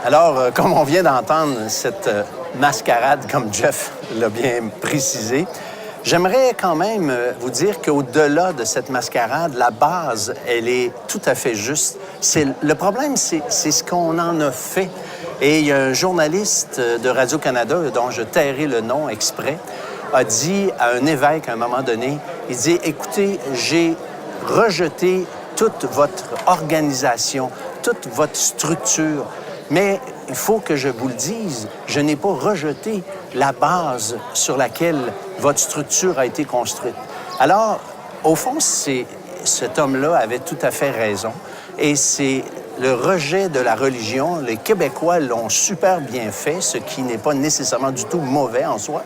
Alors, comme on vient d'entendre cette mascarade, comme Jeff l'a bien précisé, j'aimerais quand même vous dire qu'au-delà de cette mascarade, la base, elle est tout à fait juste. Le problème, c'est ce qu'on en a fait. Et il y a un journaliste de Radio-Canada, dont je tairai le nom exprès, a dit à un évêque à un moment donné, il dit « Écoutez, j'ai rejeté toute votre organisation, toute votre structure, mais il faut que je vous le dise, je n'ai pas rejeté la base sur laquelle votre structure a été construite. » Alors, au fond, cet homme-là avait tout à fait raison. Et c'est le rejet de la religion. Les Québécois l'ont super bien fait, ce qui n'est pas nécessairement du tout mauvais en soi.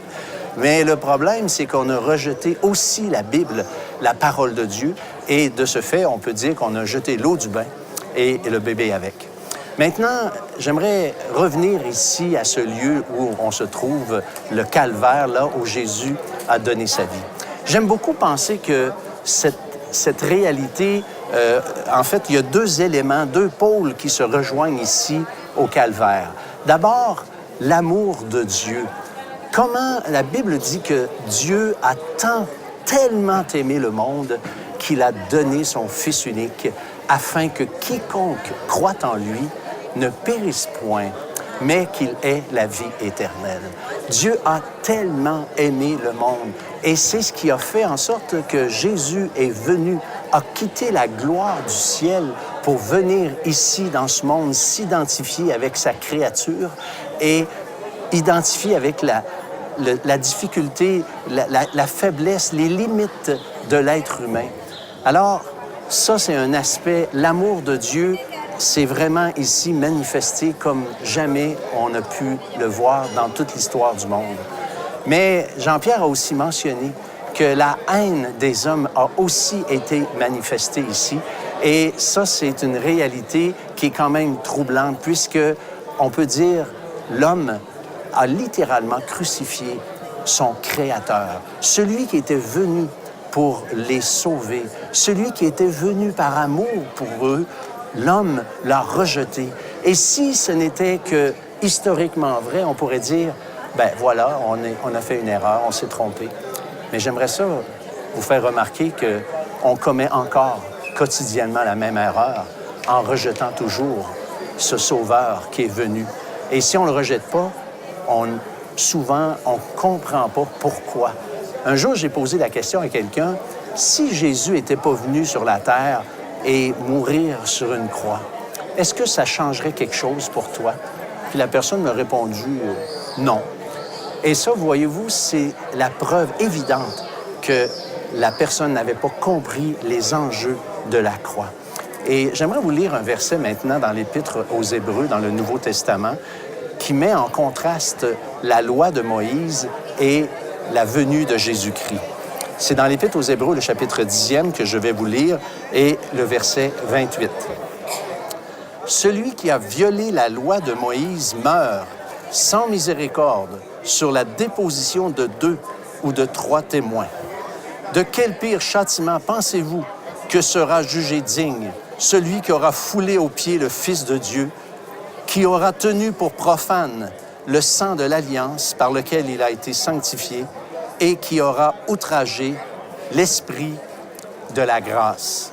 Mais le problème, c'est qu'on a rejeté aussi la Bible, la parole de Dieu. Et de ce fait, on peut dire qu'on a jeté l'eau du bain et le bébé avec. Maintenant, j'aimerais revenir ici à ce lieu où on se trouve, le calvaire, là où Jésus a donné sa vie. J'aime beaucoup penser que cette réalité, en fait, il y a deux éléments, deux pôles qui se rejoignent ici au calvaire. D'abord, l'amour de Dieu. Comment la Bible dit que Dieu a tellement aimé le monde qu'il a donné son Fils unique afin que quiconque croit en lui ne périsse point, mais qu'il ait la vie éternelle. Dieu a tellement aimé le monde et c'est ce qui a fait en sorte que Jésus est venu, a quitté la gloire du ciel pour venir ici dans ce monde, s'identifier avec sa créature et identifier avec la difficulté, la faiblesse, les limites de l'être humain. Alors, ça, c'est un aspect, l'amour de Dieu, c'est vraiment ici manifesté comme jamais on a pu le voir dans toute l'histoire du monde. Mais Jean-Pierre a aussi mentionné que la haine des hommes a aussi été manifestée ici. Et ça, c'est une réalité qui est quand même troublante, puisque on peut dire l'homme a littéralement crucifié son Créateur, celui qui était venu pour les sauver, celui qui était venu par amour pour eux. L'homme l'a rejeté. Et si ce n'était que historiquement vrai, on pourrait dire, ben voilà, on a fait une erreur, on s'est trompé. Mais j'aimerais ça vous faire remarquer qu'on commet encore quotidiennement la même erreur en rejetant toujours ce Sauveur qui est venu. Et si on ne le rejette pas, souvent, on ne comprend pas pourquoi. Un jour, j'ai posé la question à quelqu'un, si Jésus n'était pas venu sur la terre et mourir sur une croix, est-ce que ça changerait quelque chose pour toi? Puis la personne m'a répondu non. Et ça, voyez-vous, c'est la preuve évidente que la personne n'avait pas compris les enjeux de la croix. Et j'aimerais vous lire un verset maintenant dans l'Épître aux Hébreux, dans le Nouveau Testament, qui met en contraste la loi de Moïse et la venue de Jésus-Christ. C'est dans l'Épître aux Hébreux, le chapitre 10e, que je vais vous lire, et le verset 28. « Celui qui a violé la loi de Moïse meurt sans miséricorde sur la déposition de 2 ou de 3 témoins. De quel pire châtiment pensez-vous que sera jugé digne celui qui aura foulé aux pieds le Fils de Dieu, qui aura tenu pour profane le sang de l'alliance par lequel il a été sanctifié et qui aura outragé l'Esprit de la grâce. »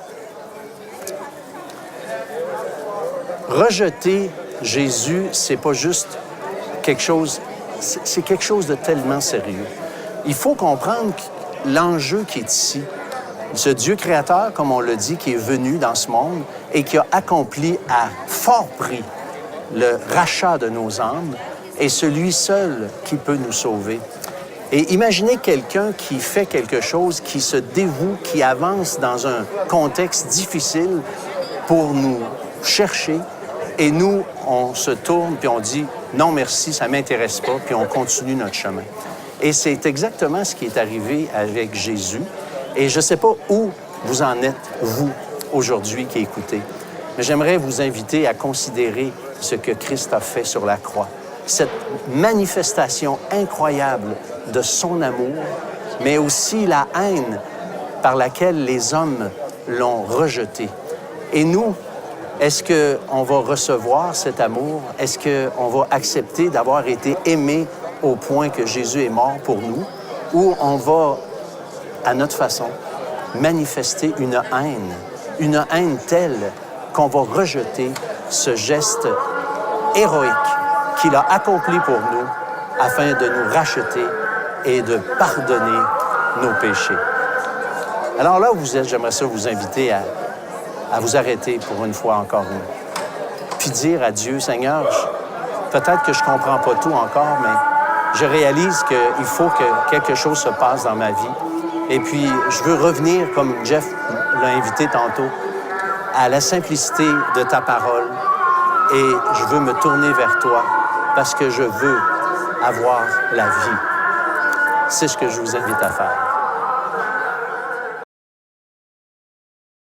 Rejeter Jésus, c'est pas juste quelque chose, c'est quelque chose de tellement sérieux. Il faut comprendre l'enjeu qui est ici. Ce Dieu créateur, comme on le dit, qui est venu dans ce monde et qui a accompli à fort prix le rachat de nos âmes, est celui seul qui peut nous sauver. Et imaginez quelqu'un qui fait quelque chose, qui se dévoue, qui avance dans un contexte difficile pour nous chercher. Et nous, on se tourne puis on dit « Non, merci, ça ne m'intéresse pas », puis on continue notre chemin. Et c'est exactement ce qui est arrivé avec Jésus. Et je ne sais pas où vous en êtes, vous, aujourd'hui, qui écoutez. Mais j'aimerais vous inviter à considérer ce que Christ a fait sur la croix. Cette manifestation incroyable de son amour, mais aussi la haine par laquelle les hommes l'ont rejeté. Et nous, Est-ce qu'on va recevoir cet amour? Est-ce qu'on va accepter d'avoir été aimé au point que Jésus est mort pour nous? Ou on va, à notre façon, manifester une haine telle qu'on va rejeter ce geste héroïque qu'il a accompli pour nous afin de nous racheter et de pardonner nos péchés. Alors là où vous êtes, j'aimerais ça vous inviter à vous arrêter pour une fois encore puis dire à Dieu, Seigneur, peut-être que je ne comprends pas tout encore, mais je réalise qu'il faut que quelque chose se passe dans ma vie. Et puis, je veux revenir, comme Jeff l'a invité tantôt, à la simplicité de ta parole. Et je veux me tourner vers toi parce que je veux avoir la vie. C'est ce que je vous invite à faire.